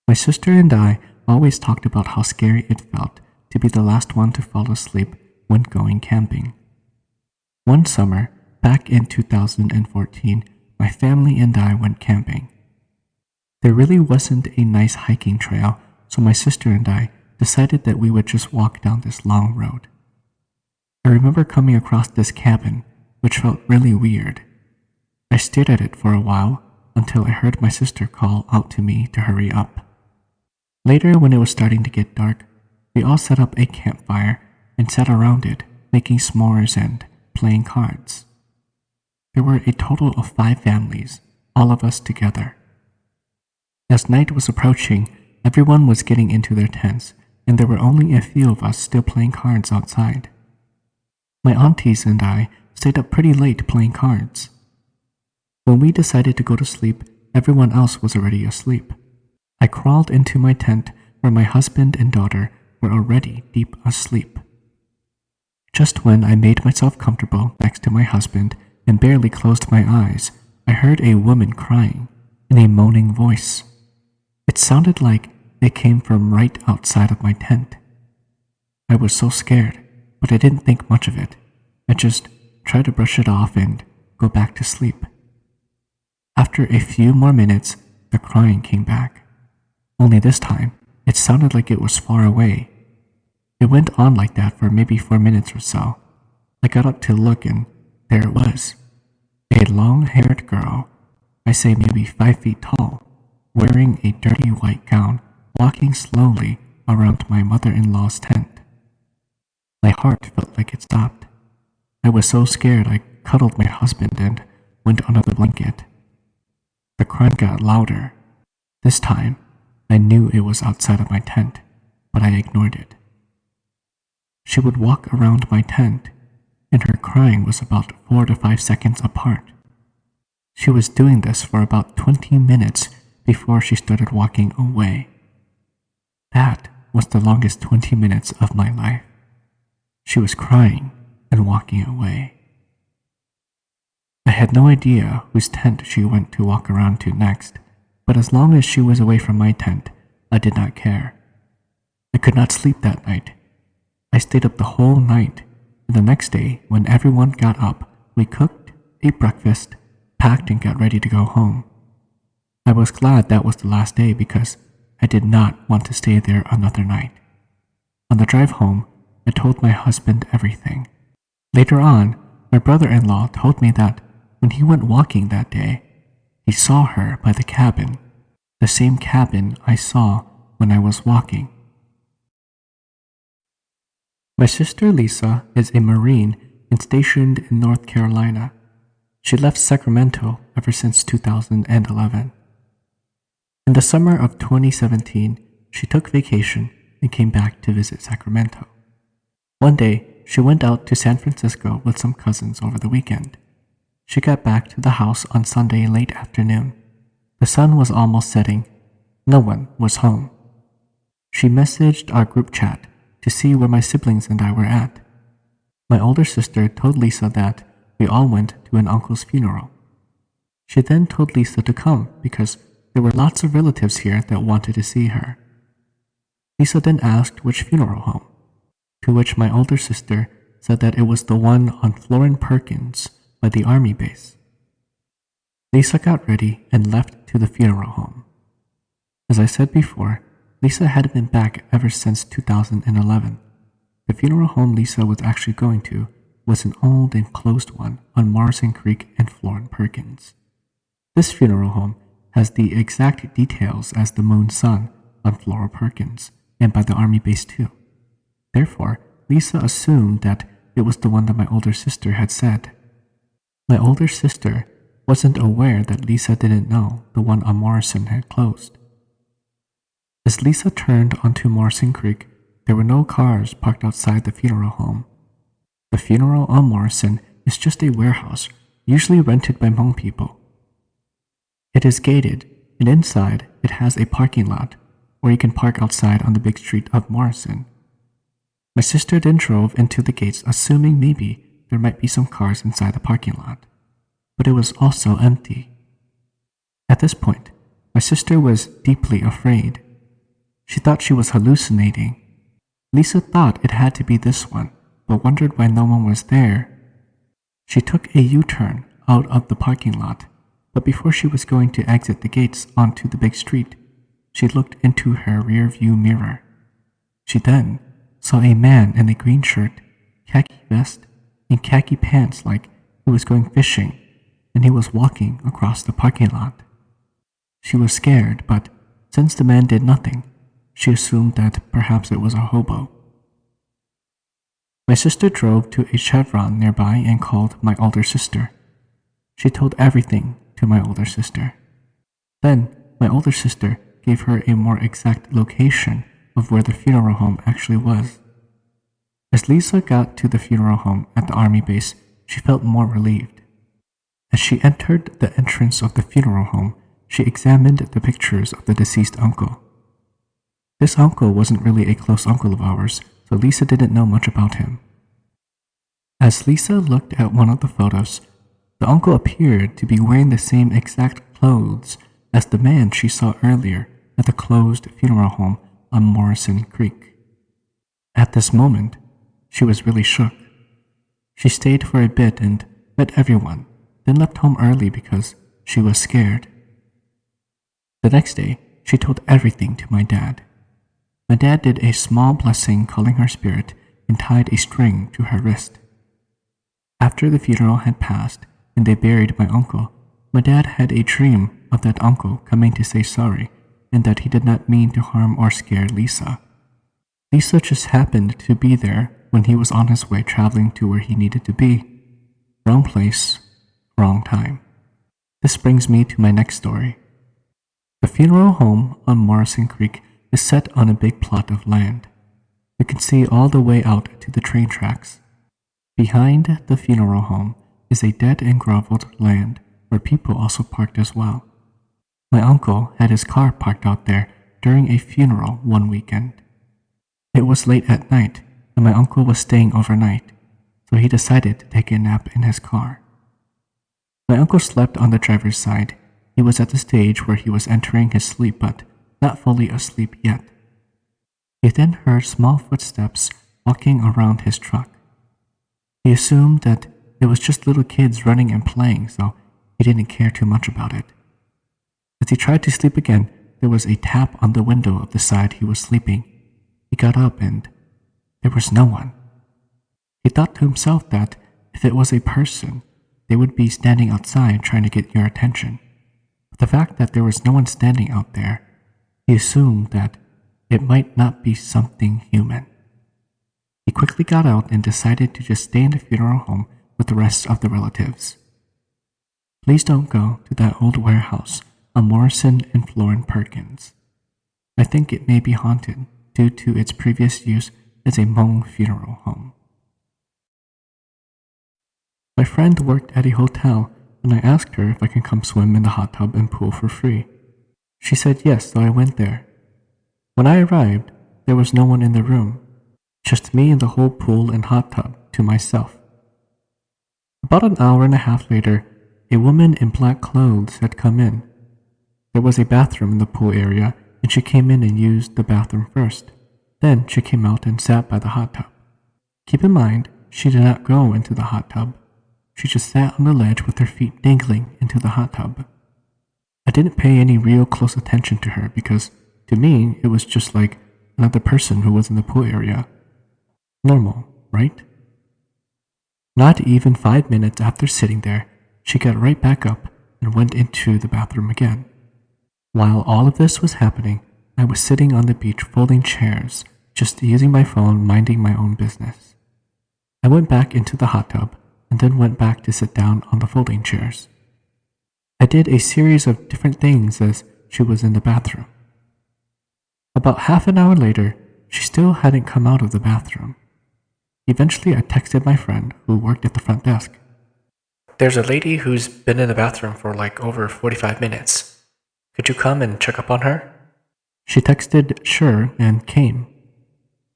My sister and I always talked about how scary it felt to be the last one to fall asleep when going camping. One summer, back in 2014, my family and I went camping. There really wasn't a nice hiking trail, so my sister and I decided that we would just walk down this long road. I remember coming across this cabin, which felt really weird. I stared at it for a while until I heard my sister call out to me to hurry up. Later, when it was starting to get dark, we all set up a campfire and sat around it, making s'mores and playing cards. There were a total of 5 families, all of us together. As night was approaching, everyone was getting into their tents, and there were only a few of us still playing cards outside. My aunties and I stayed up pretty late playing cards. When we decided to go to sleep, everyone else was already asleep. I crawled into my tent where my husband and daughter were already deep asleep. Just when I made myself comfortable next to my husband and barely closed my eyes, I heard a woman crying in a moaning voice. It sounded like it came from right outside of my tent. I was so scared, but I didn't think much of it. I just tried to brush it off and go back to sleep. After a few more minutes, the crying came back. Only this time, it sounded like it was far away. It went on like that for maybe 4 minutes or so. I got up to look and there it was. A long-haired girl, I say maybe 5 feet tall, wearing a dirty white gown, walking slowly around my mother-in-law's tent. My heart felt like it stopped. I was so scared I cuddled my husband and went under the blanket. The crying got louder. This time, I knew it was outside of my tent, but I ignored it. She would walk around my tent, and her crying was about 4 to 5 seconds apart. She was doing this for about 20 minutes before she started walking away. That was the longest 20 minutes of my life. She was crying and walking away. I had no idea whose tent she went to walk around to next, but as long as she was away from my tent, I did not care. I could not sleep that night. I stayed up the whole night, and the next day, when everyone got up, we cooked, ate breakfast, packed, and got ready to go home. I was glad that was the last day because I did not want to stay there another night. On the drive home, I told my husband everything. Later on, my brother-in-law told me that when he went walking that day, he saw her by the cabin, the same cabin I saw when I was walking. My sister Lisa is a Marine and stationed in North Carolina. She left Sacramento ever since 2011. In the summer of 2017, she took vacation and came back to visit Sacramento. One day, she went out to San Francisco with some cousins over the weekend. She got back to the house on Sunday late afternoon. The sun was almost setting. No one was home. She messaged our group chat to see where my siblings and I were at. My older sister told Lisa that we all went to an uncle's funeral. She then told Lisa to come because there were lots of relatives here that wanted to see her. Lisa then asked which funeral home, to which my older sister said that it was the one on Florin Perkins by the army base. Lisa got ready and left to the funeral home. As I said before, Lisa hadn't been back ever since 2011. The funeral home Lisa was actually going to was an old and closed one on Morrison Creek in Florin Perkins. This funeral home has the exact details as the Moon Sun on Florin Perkins and by the army base too. Therefore, Lisa assumed that it was the one that my older sister had said. My older sister wasn't aware that Lisa didn't know the one on Morrison had closed. As Lisa turned onto Morrison Creek, there were no cars parked outside the funeral home. The funeral on Morrison is just a warehouse, usually rented by Hmong people. It is gated, and inside it has a parking lot where you can park outside on the big street of Morrison. My sister then drove into the gates assuming maybe there might be some cars inside the parking lot, but it was also empty. At this point, my sister was deeply afraid. She thought she was hallucinating. Lisa thought it had to be this one, but wondered why no one was there. She took a U-turn out of the parking lot, but before she was going to exit the gates onto the big street, she looked into her rear-view mirror. She then saw a man in a green shirt, khaki vest, and khaki pants like he was going fishing, and he was walking across the parking lot. She was scared, but since the man did nothing, she assumed that perhaps it was a hobo. My sister drove to a Chevron nearby and called my older sister. She told everything to my older sister. Then, my older sister gave her a more exact location of where the funeral home actually was. As Lisa got to the funeral home at the army base, she felt more relieved. As she entered the entrance of the funeral home, she examined the pictures of the deceased uncle. This uncle wasn't really a close uncle of ours, so Lisa didn't know much about him. As Lisa looked at one of the photos, the uncle appeared to be wearing the same exact clothes as the man she saw earlier at the closed funeral home on Morrison Creek. At this moment, she was really shook. She stayed for a bit and met everyone, then left home early because she was scared. The next day, she told everything to my dad. My dad did a small blessing calling her spirit and tied a string to her wrist. After the funeral had passed and they buried my uncle, my dad had a dream of that uncle coming to say sorry and that he did not mean to harm or scare Lisa. Lisa just happened to be there when he was on his way traveling to where he needed to be. Wrong place, wrong time. This brings me to my next story. The funeral home on Morrison Creek is set on a big plot of land. You can see all the way out to the train tracks. Behind the funeral home is a dead and groveled land where people also parked as well. My uncle had his car parked out there during a funeral one weekend. It was late at night and my uncle was staying overnight, so he decided to take a nap in his car. My uncle slept on the driver's side. He was at the stage where he was entering his sleep but not fully asleep yet. He then heard small footsteps walking around his truck. He assumed that it was just little kids running and playing, so he didn't care too much about it. As he tried to sleep again, there was a tap on the window of the side he was sleeping. He got up and there was no one. He thought to himself that if it was a person, they would be standing outside trying to get your attention. But the fact that there was no one standing out there, he assumed that it might not be something human. He quickly got out and decided to just stay in the funeral home with the rest of the relatives. Please don't go to that old warehouse on Morrison and Florin Perkins. I think it may be haunted due to its previous use as a Hmong funeral home. My friend worked at a hotel and I asked her if I can come swim in the hot tub and pool for free. She said yes, so I went there. When I arrived, there was no one in the room, just me and the whole pool and hot tub to myself. About an hour and a half later, a woman in black clothes had come in. There was a bathroom in the pool area and she came in and used the bathroom first. Then she came out and sat by the hot tub. Keep in mind, she did not go into the hot tub. She just sat on the ledge with her feet dangling into the hot tub. I didn't pay any real close attention to her because, to me, it was just like another person who was in the pool area. Normal, right? Not even 5 minutes after sitting there, she got right back up and went into the bathroom again. While all of this was happening, I was sitting on the beach folding chairs, just using my phone, minding my own business. I went back into the hot tub and then went back to sit down on the folding chairs. I did a series of different things as she was in the bathroom. About half an hour later, she still hadn't come out of the bathroom. Eventually, I texted my friend who worked at the front desk. There's a lady who's been in the bathroom for like over 45 minutes. Could you come and check up on her? She texted sure and came.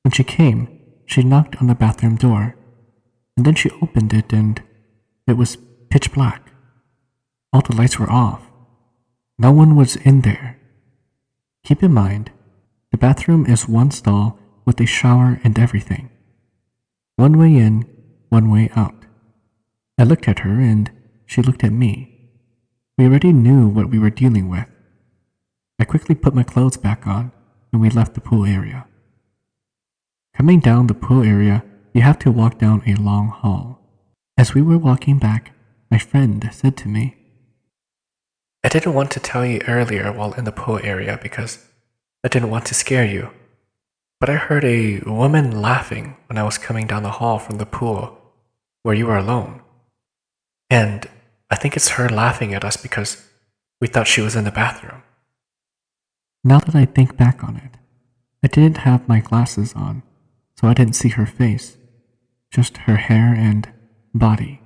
When she came, she knocked on the bathroom door, and then she opened it and it was pitch black. All the lights were off. No one was in there. Keep in mind, the The bathroom is one stall with a shower and everything. One way in, one way out. I looked at her and she looked at me. We already knew what we were dealing with. I quickly put my clothes back on and we left the pool area. Coming down the pool area, you have to walk down a long hall. As we were walking back, my friend said to me, "I didn't want to tell you earlier while in the pool area because I didn't want to scare you, but I heard a woman laughing when I was coming down the hall from the pool where you were alone. And I think it's her laughing at us because we thought she was in the bathroom." Now that I think back on it, I didn't have my glasses on, so I didn't see her face, just her hair and body.